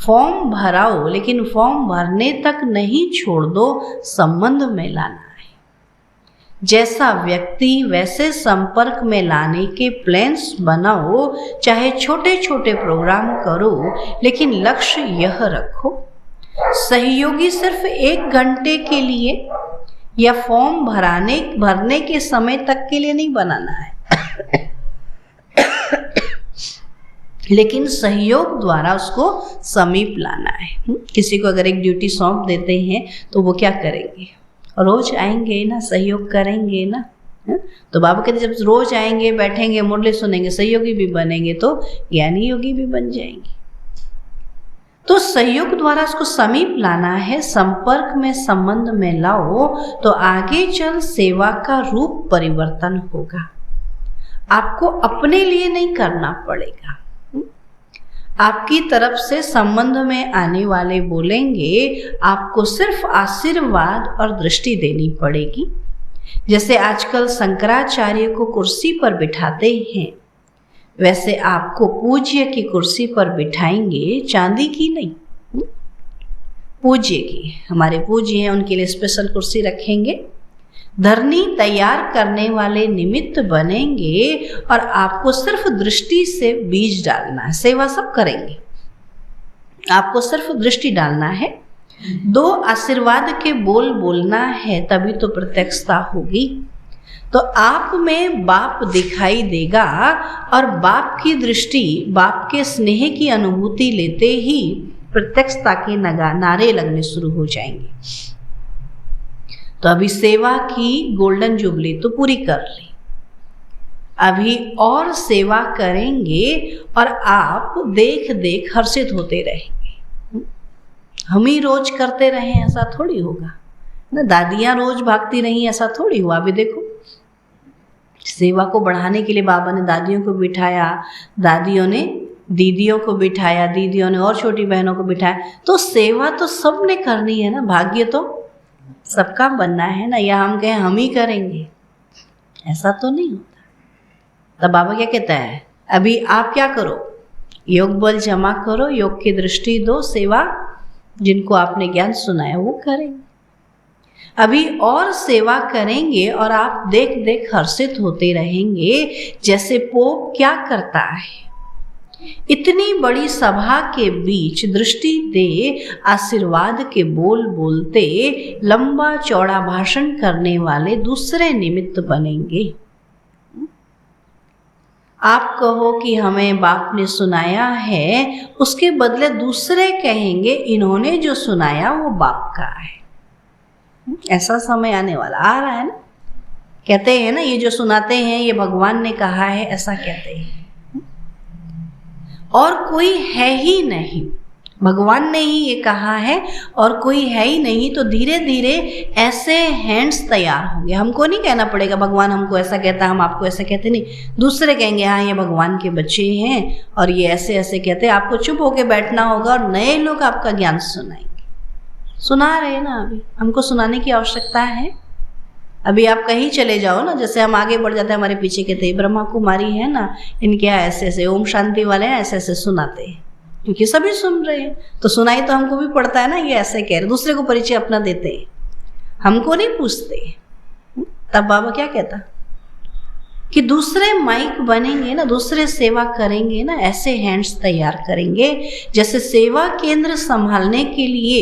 फॉर्म भराओ लेकिन फॉर्म भरने तक नहीं छोड़ दो, संबंध में लाना है। जैसा व्यक्ति वैसे संपर्क में लाने के प्लान्स बनाओ, चाहे छोटे छोटे प्रोग्राम करो, लेकिन लक्ष्य यह रखो, सहयोगी सिर्फ 1 घंटे के लिए या फॉर्म भरने के समय तक के लिए नहीं बनाना है लेकिन सहयोग द्वारा उसको समीप लाना है। किसी को अगर एक ड्यूटी सौंप देते हैं तो वो क्या करेंगे, रोज आएंगे ना, सहयोग करेंगे ना। तो बाबा कहते जब रोज आएंगे, बैठेंगे, मुरली सुनेंगे, सहयोगी भी बनेंगे तो ज्ञानी योगी भी बन जाएंगे। तो सहयोग द्वारा उसको समीप लाना है, संपर्क में संबंध में लाओ तो आगे चल सेवा का रूप परिवर्तन होगा। आपको अपने लिए नहीं करना पड़ेगा, आपकी तरफ से संबंध में आने वाले बोलेंगे, आपको सिर्फ आशीर्वाद और दृष्टि देनी पड़ेगी। जैसे आजकल शंकराचार्य को कुर्सी पर बिठाते हैं, वैसे आपको पूज्य की कुर्सी पर बिठाएंगे, चांदी की नहीं, पूज्य की। हमारे पूज्य हैं, उनके लिए स्पेशल कुर्सी रखेंगे, धरनी तैयार करने वाले निमित्त बनेंगे और आपको सिर्फ दृष्टि से बीज डालना है। सेवा सब करेंगे, आपको सिर्फ दृष्टि डालना है, 2 आशीर्वाद के बोल बोलना है, तभी तो प्रत्यक्षता होगी। तो आप में बाप दिखाई देगा और बाप की दृष्टि, बाप के स्नेह की अनुभूति लेते ही प्रत्यक्षता के नारे लगने शुरू हो जाएंगे। तो अभी सेवा की गोल्डन जुबली तो पूरी कर ली, अभी और सेवा करेंगे और आप देख देख हर्षित होते रहेंगे। हम ही रोज करते रहें ऐसा थोड़ी होगा ना, दादियाँ रोज भागती रहीं ऐसा थोड़ी हुआ। अभी देखो सेवा को बढ़ाने के लिए बाबा ने दादियों को बिठाया, दादियों ने दीदियों को बिठाया, दीदियों ने और छोटी बहनों को बिठाया। तो सेवा तो सबने करनी है ना, भाग्य तो सबका बनना है ना, या हम कहें हम ही करेंगे, ऐसा तो नहीं होता। तब बाबा क्या कहता है, अभी आप क्या करो, योग बल जमा करो, योग की दृष्टि दो, सेवा जिनको आपने ज्ञान सुनाया वो करेंगे। अभी और सेवा करेंगे और आप देख देख हर्षित होते रहेंगे। जैसे पोप क्या करता है, इतनी बड़ी सभा के बीच दृष्टि दे आशीर्वाद के बोल बोलते, लंबा चौड़ा भाषण करने वाले दूसरे निमित्त बनेंगे। आप कहो कि हमें बाप ने सुनाया है, उसके बदले दूसरे कहेंगे इन्होंने जो सुनाया वो बाप का है। ऐसा समय आने वाला, आ रहा है ना। कहते हैं ना, ये जो सुनाते हैं ये भगवान ने कहा है, ऐसा कहते हैं। और कोई है ही नहीं, भगवान ने ही ये कहा है और कोई है ही नहीं। तो धीरे धीरे ऐसे हैंड्स तैयार होंगे। हमको नहीं कहना पड़ेगा भगवान हमको ऐसा कहता, हम आपको ऐसा कहते नहीं, दूसरे कहेंगे हाँ ये भगवान के बच्चे हैं और ये ऐसे ऐसे कहते हैं। आपको चुप होके बैठना होगा और नए लोग आपका ज्ञान सुनाएंगे। सुना रहे हैं ना, अभी हमको सुनाने की आवश्यकता है। अभी आप कहीं चले जाओ ना, जैसे हम आगे बढ़ जाते हैं, हमारे पीछे कहते हैं ब्रह्मा कुमारी है ना, इनके यहाँ ऐसे ऐसे ओम शांति वाले हैं, ऐसे ऐसे सुनाते हैं, क्योंकि सभी सुन रहे हैं तो सुनाई तो हमको भी पड़ता है ना। ये ऐसे कह रहे, दूसरे को परिचय अपना देते हैं, हमको नहीं पूछते। तब बाबा क्या कहता कि दूसरे माइक बनेंगे ना, दूसरे सेवा करेंगे ना, ऐसे हैंड्स तैयार करेंगे। जैसे सेवा केंद्र संभालने के लिए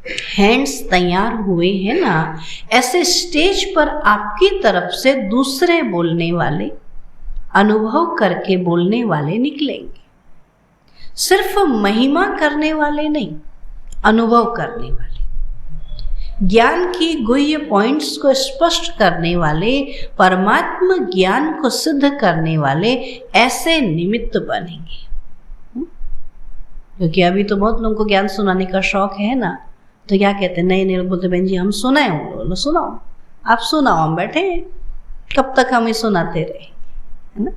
हैंड्स तैयार हुए हैं ना, ऐसे स्टेज पर आपकी तरफ से दूसरे बोलने वाले, अनुभव करके बोलने वाले निकलेंगे। सिर्फ महिमा करने वाले नहीं, अनुभव करने वाले, ज्ञान की गुह्य पॉइंट्स को स्पष्ट करने वाले, परमात्मा ज्ञान को सिद्ध करने वाले ऐसे निमित्त बनेंगे। क्योंकि अभी तो बहुत लोगों को ज्ञान सुनाने का शौक है ना, तो क्या कहते हैं, नहीं नहीं बोलते बहन जी हम सुनाए, बोलो सुनाओ, आप सुनाओ, हम बैठे हैं, कब तक हम ही सुनाते रहे, है ना।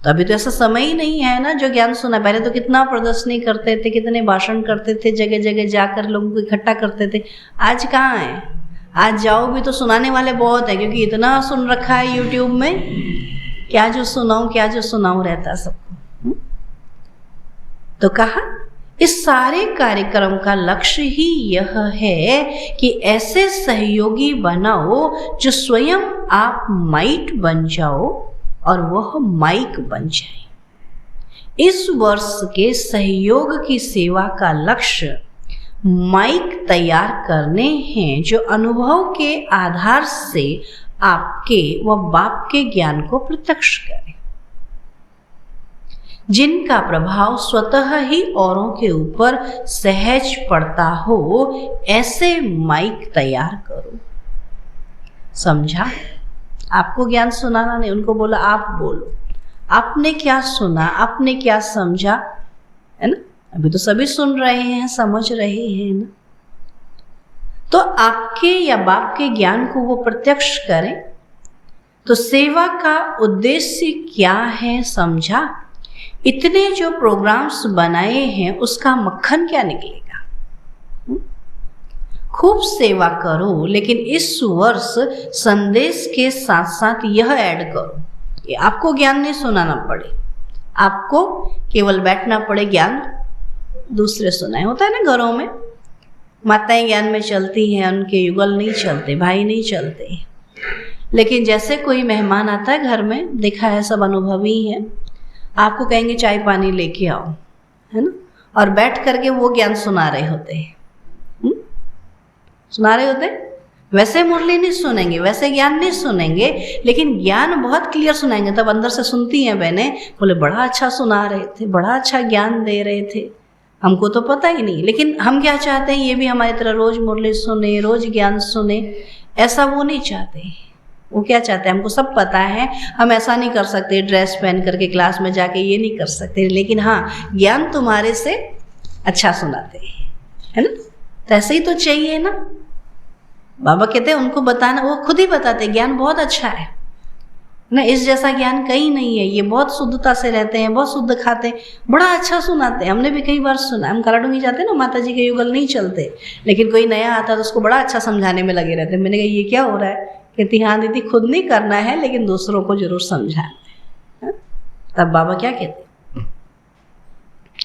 तो अभी तो ऐसा समय ही नहीं है ना जो ज्ञान सुना। पहले तो कितना प्रदर्शनी करते थे, कितने भाषण करते थे, जगह जगह जाकर लोगों को इकट्ठा करते थे। आज कहाँ है? आज जाओ भी तो सुनाने वाले बहुत है, क्योंकि इतना सुन रखा है यूट्यूब में, क्या जो सुनाऊं रहता सबको। तो कहा इस सारे कार्यक्रम का लक्ष्य ही यह है कि ऐसे सहयोगी बनाओ जो स्वयं आप माइट बन जाओ और वह माइक बन जाए। इस वर्ष के सहयोग की सेवा का लक्ष्य माइक तैयार करने हैं जो अनुभव के आधार से आपके व बाप के ज्ञान को प्रत्यक्ष करें, जिनका प्रभाव स्वतः ही औरों के ऊपर सहज पड़ता हो, ऐसे माइक तैयार करो। समझा? आपको ज्ञान सुनाना नहीं, उनको बोला आप बोलो, आपने क्या सुना, आपने क्या समझा, है ना। अभी तो सभी सुन रहे हैं, समझ रहे हैं ना। तो आपके या बाप के ज्ञान को वो प्रत्यक्ष करें। तो सेवा का उद्देश्य क्या है, समझा? इतने जो प्रोग्राम्स बनाए हैं उसका मक्खन क्या निकलेगा? खूब सेवा करो, लेकिन इस वर्ष संदेश के साथ साथ यह ऐड करो कि आपको ज्ञान नहीं सुनाना पड़े, आपको केवल बैठना पड़े, ज्ञान दूसरे सुनाए। होता है ना घरों में, माताएं ज्ञान में चलती हैं, उनके युगल नहीं चलते, भाई नहीं चलते। लेकिन जैसे कोई मेहमान आता है घर में, देखा है, सब अनुभवी हैं, आपको कहेंगे चाय पानी लेके आओ, है ना, और बैठ करके वो ज्ञान सुना रहे होते हैं, सुना रहे होते। वैसे मुरली नहीं सुनेंगे, वैसे ज्ञान नहीं सुनेंगे, लेकिन ज्ञान बहुत क्लियर सुनाएंगे। तब अंदर से सुनती हैं बहनें, बोले बड़ा अच्छा सुना रहे थे, बड़ा अच्छा ज्ञान दे रहे थे, हमको तो पता ही नहीं। लेकिन हम क्या चाहते हैं, ये भी हमारी तरह रोज मुरली सुने, रोज ज्ञान सुने, ऐसा वो नहीं चाहते। वो क्या चाहते हैं, हमको सब पता है, हम ऐसा नहीं कर सकते, ड्रेस पहन करके क्लास में जाके ये नहीं कर सकते, लेकिन हाँ ज्ञान तुम्हारे से अच्छा सुनाते हैं, है ना। तो ऐसे ही तो चाहिए ना। बाबा कहते हैं उनको बताना, वो खुद ही बताते ज्ञान बहुत अच्छा है ना, इस जैसा ज्ञान कहीं नहीं है, ये बहुत शुद्धता से रहते हैं, बहुत शुद्ध खाते हैं, बड़ा अच्छा सुनाते हैं। हमने भी कई बार सुना, हम कराडूंगी जाते हैं ना, माता जी के युगल नहीं चलते, लेकिन कोई नया आता है तो उसको बड़ा अच्छा समझाने में लगे रहते हैं। मैंने कहा ये क्या हो रहा है? कहती हाँ दीदी, खुद नहीं करना है लेकिन दूसरों को जरूर समझाना है। तब बाबा क्या कहते,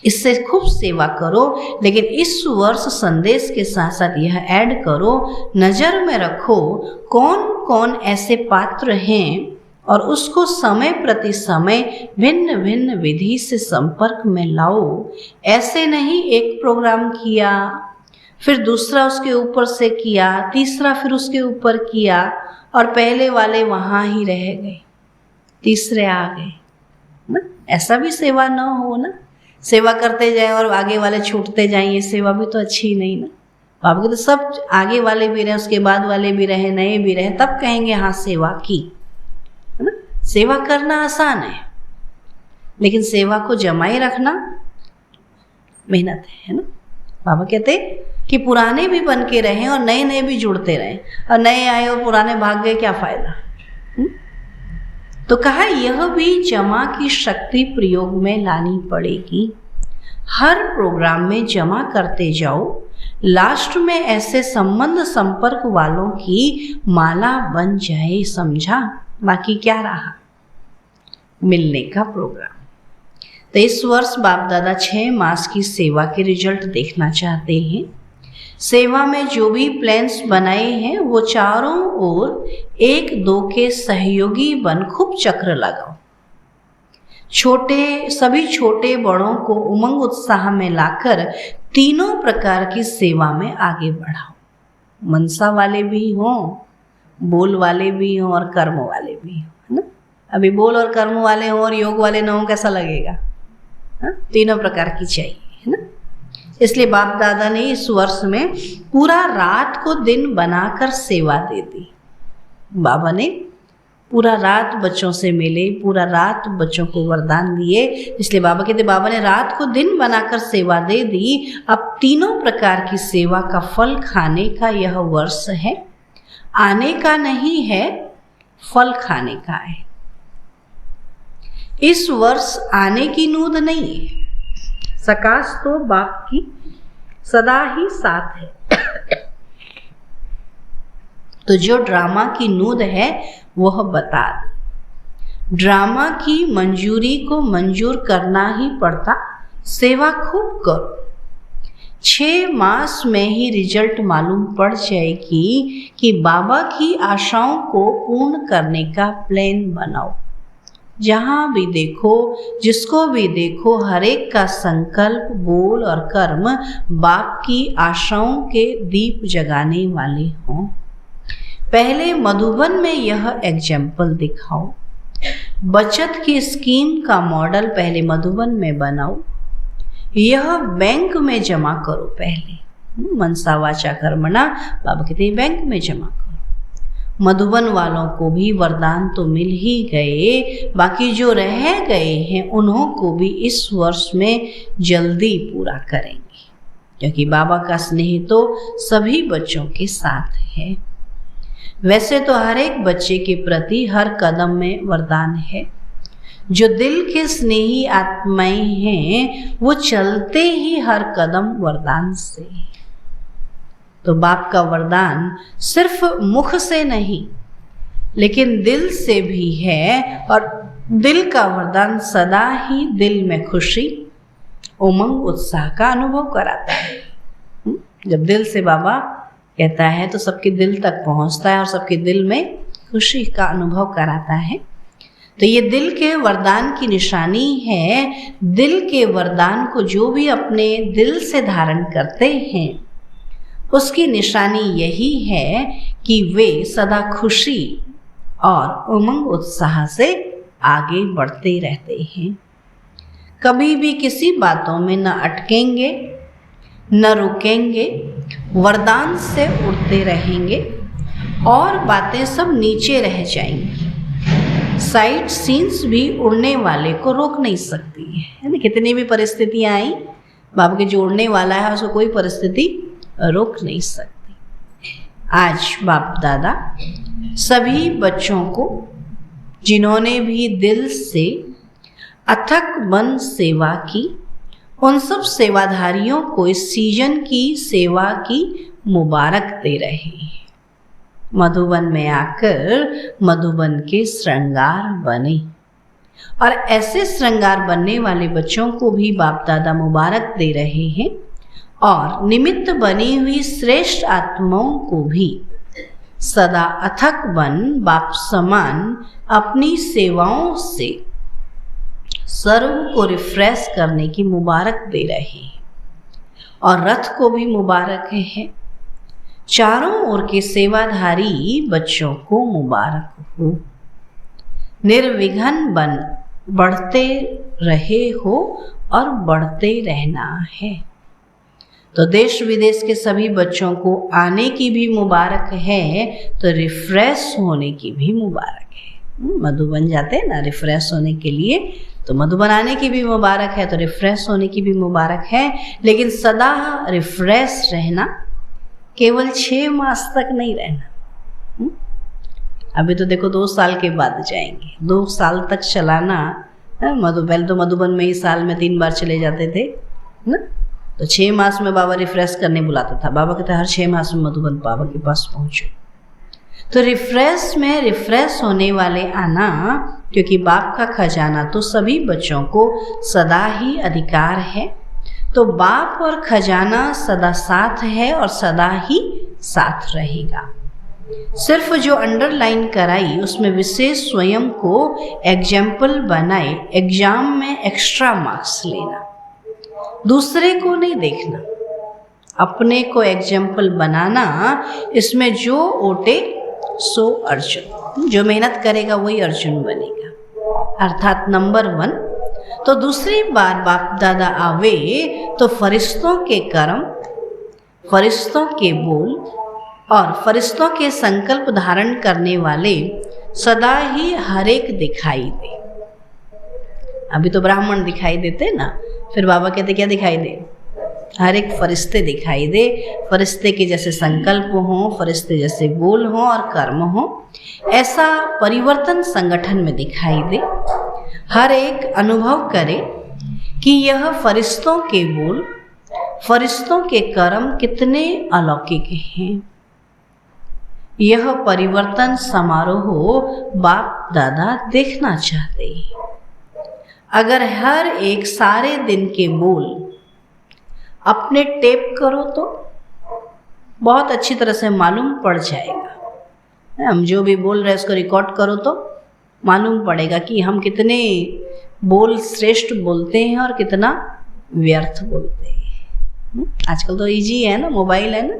इससे खूब सेवा करो, लेकिन इस वर्ष संदेश के साथ साथ यह ऐड करो, नजर में रखो कौन कौन ऐसे पात्र हैं और उसको समय प्रति समय भिन्न भिन्न विधि से संपर्क में लाओ। ऐसे नहीं एक प्रोग्राम किया, फिर दूसरा उसके ऊपर से किया, तीसरा फिर उसके ऊपर किया, और पहले वाले वहाँ ही रह गए, तीसरे आ गए ना। ऐसा भी सेवा न हो ना, सेवा करते जाए और आगे वाले छूटते जाएं, ये सेवा भी तो अच्छी नहीं ना। बाबा तो सब आगे वाले भी रहे, उसके बाद वाले भी रहे, नए भी रहे, तब कहेंगे हाँ सेवा की, है ना। सेवा करना आसान है, लेकिन सेवा को जमाए रखना मेहनत है ना। बाबा कहते कि पुराने भी बन के रहें और नए नए भी जुड़ते रहें, और नए आए और पुराने भाग गए, क्या फायदा। तो कहा यह भी जमा की शक्ति प्रयोग में लानी पड़ेगी। हर प्रोग्राम में जमा करते जाओ, लास्ट में ऐसे संबंध संपर्क वालों की माला बन जाए, समझा। बाकी क्या रहा, मिलने का प्रोग्राम। तो इस वर्ष बाप दादा 6 मास की सेवा के रिजल्ट देखना चाहते हैं। सेवा में जो भी प्लान्स बनाए हैं वो चारों ओर 1-2 के सहयोगी बन खूब चक्र लगाओ। सभी छोटे बड़ों को उमंग उत्साह में लाकर तीनों प्रकार की सेवा में आगे बढ़ाओ। मनसा वाले भी हों, बोल वाले भी हों और कर्म वाले भी हों, है ना। अभी बोल और कर्म वाले हों और योग वाले ना हों, कैसा लगेगा? तीनों प्रकार की चाहिए, है ना। इसलिए बाप दादा ने इस वर्ष में पूरा रात को दिन बनाकर सेवा दे दी। बाबा ने पूरा रात बच्चों से मिले, पूरा रात बच्चों को वरदान दिए। इसलिए बाबा कहते, बाबा ने रात को दिन बनाकर सेवा दे दी। अब तीनों प्रकार की सेवा का फल खाने का यह वर्ष है, आने का नहीं है, फल खाने का है। इस वर्ष आने की नूद नहीं है, सकाश तो बाप की सदा ही साथ है। तो जो ड्रामा की नूद है वह बता दे। ड्रामा की मंजूरी को मंजूर करना ही पड़ता, सेवा खूब करो। 6 मास में ही रिजल्ट मालूम पड़ जाएगी कि बाबा की आशाओं को पूर्ण करने का प्लान बनाओ। जहाँ भी देखो, जिसको भी देखो, हर एक का संकल्प, बोल और कर्म बाप की आशाओं के दीप जगाने वाले हों। पहले मधुबन में यह एग्जाम्पल दिखाओ। बचत की स्कीम का मॉडल पहले मधुबन में बनाओ। यह बैंक में जमा करो पहले। मनसा वाचा कर्मणा, बाबा कहते हैं बैंक में जमा करो। मधुबन वालों को भी वरदान तो मिल ही गए, बाकी जो रह गए हैं उन्हों को भी इस वर्ष में जल्दी पूरा करेंगे, क्योंकि बाबा का स्नेह तो सभी बच्चों के साथ है। वैसे तो हर एक बच्चे के प्रति हर कदम में वरदान है। जो दिल के स्नेही आत्माएं हैं वो चलते ही हर कदम वरदान से। तो बाप का वरदान सिर्फ मुख से नहीं लेकिन दिल से भी है, और दिल का वरदान सदा ही दिल में खुशी, उमंग, उत्साह का अनुभव कराता है। जब दिल से बाबा कहता है तो सबके दिल तक पहुंचता है और सबके दिल में खुशी का अनुभव कराता है। तो ये दिल के वरदान की निशानी है। दिल के वरदान को जो भी अपने दिल से धारण करते हैं उसकी निशानी यही है कि वे सदा खुशी और उमंग उत्साह से आगे बढ़ते रहते हैं। कभी भी किसी बातों में न अटकेंगे न रुकेंगे, वरदान से उड़ते रहेंगे और बातें सब नीचे रह जाएंगी। साइड सीन्स भी उड़ने वाले को रोक नहीं सकती है ना। कितनी भी परिस्थितियां आई, बाबा के जो उड़ने वाला है उसको कोई परिस्थिति रोक नहीं सकती। आज बाप दादा सभी बच्चों को, जिन्होंने भी दिल से अथक मन सेवा की, उन सब सेवाधारियों को इस सीजन की सेवा की मुबारक दे रहे हैं। मधुबन में आकर मधुबन के श्रृंगार बने, और ऐसे श्रृंगार बनने वाले बच्चों को भी बाप दादा मुबारक दे रहे हैं। और निमित्त बनी हुई श्रेष्ठ आत्माओं को भी सदा अथक बन बाप समान अपनी सेवाओं से सर्व को रिफ्रेश करने की मुबारक दे रहे हैं। और रथ को भी मुबारक है। चारों ओर के सेवाधारी बच्चों को मुबारक हो। निर्विघ्न बन बढ़ते रहे हो और बढ़ते रहना है। तो देश विदेश के सभी बच्चों को आने की भी मुबारक है, तो रिफ्रेश होने की भी मुबारक है। मधुबन जाते हैं ना रिफ्रेश होने के लिए, तो मधुबन आने की भी मुबारक है, तो रिफ्रेश होने की भी मुबारक है। लेकिन सदा रिफ्रेश रहना, केवल 6 मास तक नहीं रहना। अभी तो देखो 2 साल के बाद जाएंगे, 2 साल तक चलाना। पहले तो मधुबन में ही साल में 3 बार चले जाते थे ना, तो 6 मास में बाबा रिफ्रेश करने बुलाता था। बाबा कहते हर 6 मास में मधुबन बाबा के पास पहुँचो। तो रिफ्रेश में रिफ्रेश होने वाले आना, क्योंकि बाप का खजाना तो सभी बच्चों को सदा ही अधिकार है। तो बाप और खजाना सदा साथ है और सदा ही साथ रहेगा। सिर्फ जो अंडरलाइन कराई उसमें विशेष स्वयं को एग्जाम्पल बनाए, एग्जाम में एक्स्ट्रा मार्क्स लेना, दूसरे को नहीं देखना। अपने को एग्जाम्पल बनाना, इसमें जो ओटे सो अर्जुन, जो मेहनत करेगा वही अर्जुन बनेगा, अर्थात नंबर 1। तो दूसरी बार बाप दादा आवे तो फरिश्तों के कर्म, फरिश्तों के बोल और फरिश्तों के संकल्प धारण करने वाले सदा ही हर एक दिखाई दे। अभी तो ब्राह्मण दिखाई देते ना, फिर बाबा कहते क्या दिखाई दे? हर एक फरिश्ते दिखाई दे। फरिश्ते के जैसे संकल्प हों, फरिश्ते जैसे बोल हों और कर्म हों, ऐसा परिवर्तन संगठन में दिखाई दे। हर एक अनुभव करे कि यह फरिश्तों के बोल, फरिश्तों के कर्म कितने अलौकिक हैं। यह परिवर्तन समारोह बाप दादा देखना चाहते हैं। अगर हर एक सारे दिन के बोल अपने टेप करो तो बहुत अच्छी तरह से मालूम पड़ जाएगा। हम जो भी बोल रहे हैं उसको रिकॉर्ड करो तो मालूम पड़ेगा कि हम कितने बोल श्रेष्ठ बोलते हैं और कितना व्यर्थ बोलते हैं। आजकल तो इजी है ना, मोबाइल है ना,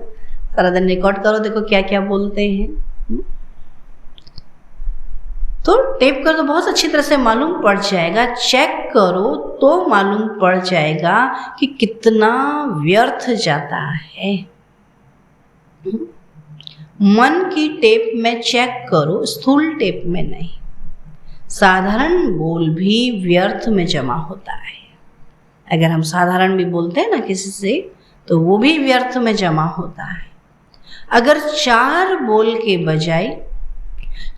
सारा दिन रिकॉर्ड करो, देखो क्या क्या बोलते हैं। तो टेप करो तो बहुत अच्छी तरह से मालूम पड़ जाएगा। चेक करो तो मालूम पड़ जाएगा कि कितना व्यर्थ जाता है। मन की टेप में चेक करो, स्थूल टेप में नहीं। साधारण बोल भी व्यर्थ में जमा होता है। अगर हम साधारण भी बोलते हैं ना किसी से, तो वो भी व्यर्थ में जमा होता है। अगर 4 बोल के बजाय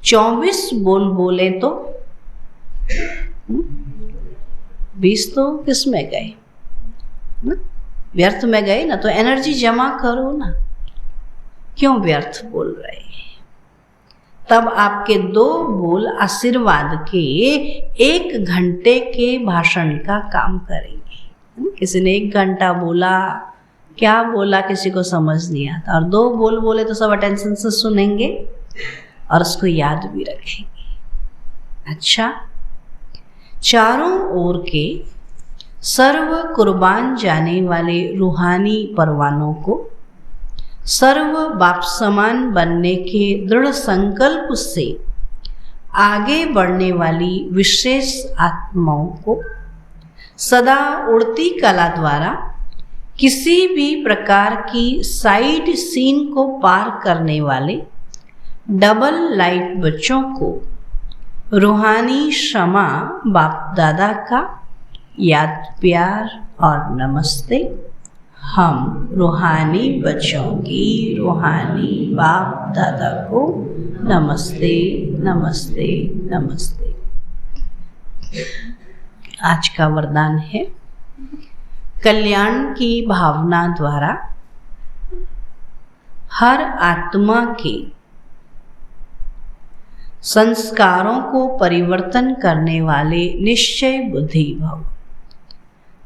24 बोल बोले तो 20 तो किस में गए ना, व्यर्थ में गए ना। तो एनर्जी जमा करो ना, क्यों व्यर्थ बोल रहे हैं? तब आपके 2 बोल आशीर्वाद के 1 घंटे के भाषण का काम करेंगे। किसी ने 1 घंटा बोला, क्या बोला किसी को समझ नहीं आता, और 2 बोल बोले तो सब अटेंशन से सुनेंगे और उसको याद भी रखेंगे। अच्छा, चारों ओर के सर्व कुर्बान जाने वाले रूहानी परवानों को सर्व बाप समान बनने के दृढ़ संकल्प से आगे बढ़ने वाली विशेष आत्माओं को सदा उड़ती कला द्वारा किसी भी प्रकार की साइड सीन को पार करने वाले डबल लाइट बच्चों को रूहानी क्षमा बाप दादा का याद प्यार और नमस्ते। हम रूहानी बच्चों की रूहानी बाप दादा को नमस्ते नमस्ते नमस्ते। आज का वरदान है, कल्याण की भावना द्वारा हर आत्मा के संस्कारों को परिवर्तन करने वाले निश्चय बुद्धि भव।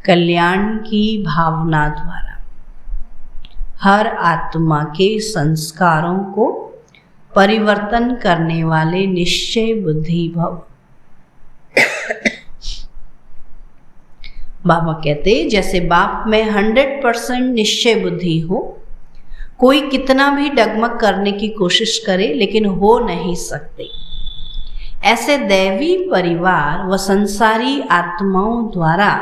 कल्याण की भावना द्वारा हर आत्मा के संस्कारों को परिवर्तन करने वाले निश्चय बुद्धि भव। बाबा कहते, जैसे बाप में 100% निश्चय बुद्धि हो, कोई कितना भी डगमग करने की कोशिश करे लेकिन हो नहीं सकते। ऐसे दैवी परिवार व संसारी आत्माओं द्वारा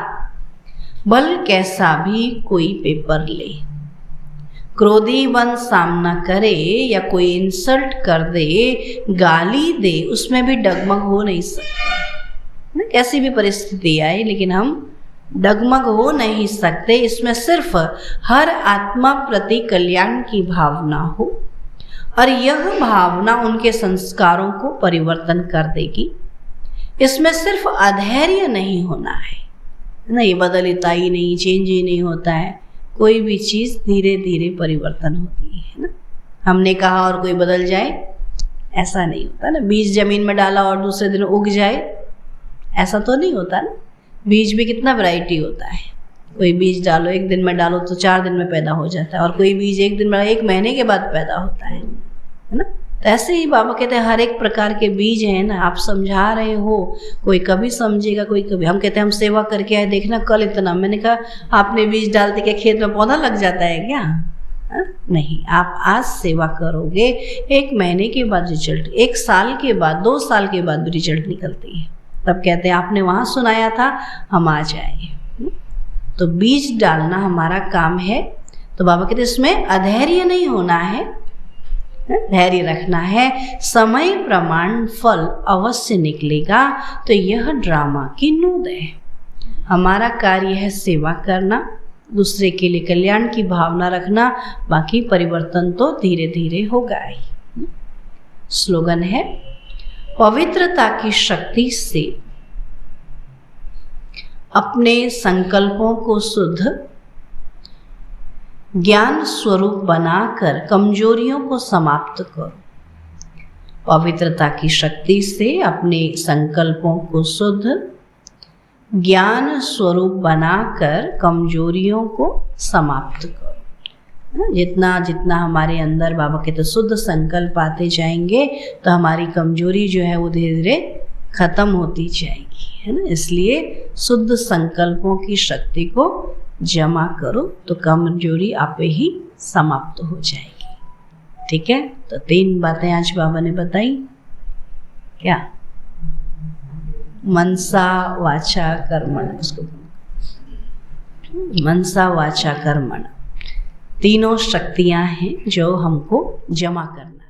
भल कैसा भी कोई पेपर ले, क्रोधी बन सामना करे या कोई इंसल्ट कर दे, गाली दे, उसमें भी डगमग हो नहीं सकते। कैसी भी परिस्थिति आए लेकिन हम डगमग हो नहीं सकते। इसमें सिर्फ हर आत्मा प्रति कल्याण की भावना हो और यह भावना उनके संस्कारों को परिवर्तन कर देगी। इसमें सिर्फ अधैर्य नहीं होना है ना, ये बदलता ही नहीं, चेंज ही नहीं होता है। कोई भी चीज़ धीरे धीरे परिवर्तन होती है ना। हमने कहा और कोई बदल जाए, ऐसा नहीं होता ना। बीज जमीन में डाला और दूसरे दिन उग जाए, ऐसा तो नहीं होता ना। बीज भी कितना वैरायटी होता है। कोई बीज डालो, 1 दिन में डालो तो 4 दिन में पैदा हो जाता है, और कोई बीज 1 दिन में 1 महीने के बाद पैदा होता है ना। तो ऐसे ही बाबा कहते हैं हर एक प्रकार के बीज हैं ना, आप समझा रहे हो, कोई कभी समझेगा कोई कभी। हम कहते हैं हम सेवा करके आए, देखना कल इतना, मैंने कहा आपने बीज डालते क्या खेत में पौधा लग जाता है क्या? नहीं, आप आज सेवा करोगे, 1 महीने के बाद रिजल्ट, 1 साल के बाद, 2 साल के बाद रिजल्ट निकलती है। तब कहते हैं आपने वहाँ सुनाया था, हम आ जाए। तो बीज डालना हमारा काम है। तो बाबा कहते इसमें अधैर्य नहीं होना है, धैर्य रखना है, समय प्रमाण फल अवश्य निकलेगा। तो यह ड्रामा की नूद है। हमारा कार्य है सेवा करना, दूसरे के लिए कल्याण की भावना रखना, बाकी परिवर्तन तो धीरे धीरे होगा ही। स्लोगन है, पवित्रता की शक्ति से अपने संकल्पों को शुद्ध ज्ञान स्वरूप बनाकर कमजोरियों को समाप्त करो। पवित्रता की शक्ति से अपने संकल्पों को शुद्ध ज्ञान स्वरूप बनाकर कमजोरियों को समाप्त करो। जितना जितना हमारे अंदर बाबा के तो शुद्ध संकल्प आते जाएंगे तो हमारी कमजोरी जो है वो धीरे धीरे खत्म होती जाएगी, है ना। इसलिए शुद्ध संकल्पों की शक्ति को जमा करो तो कमजोरी आपे ही समाप्त हो जाएगी। ठीक है, तो 3 बातें आज बाबा ने बताई। क्या? मनसा वाचा कर्मण, उसको मनसा वाचा कर्मण, तीनों शक्तियां हैं जो हमको जमा करना।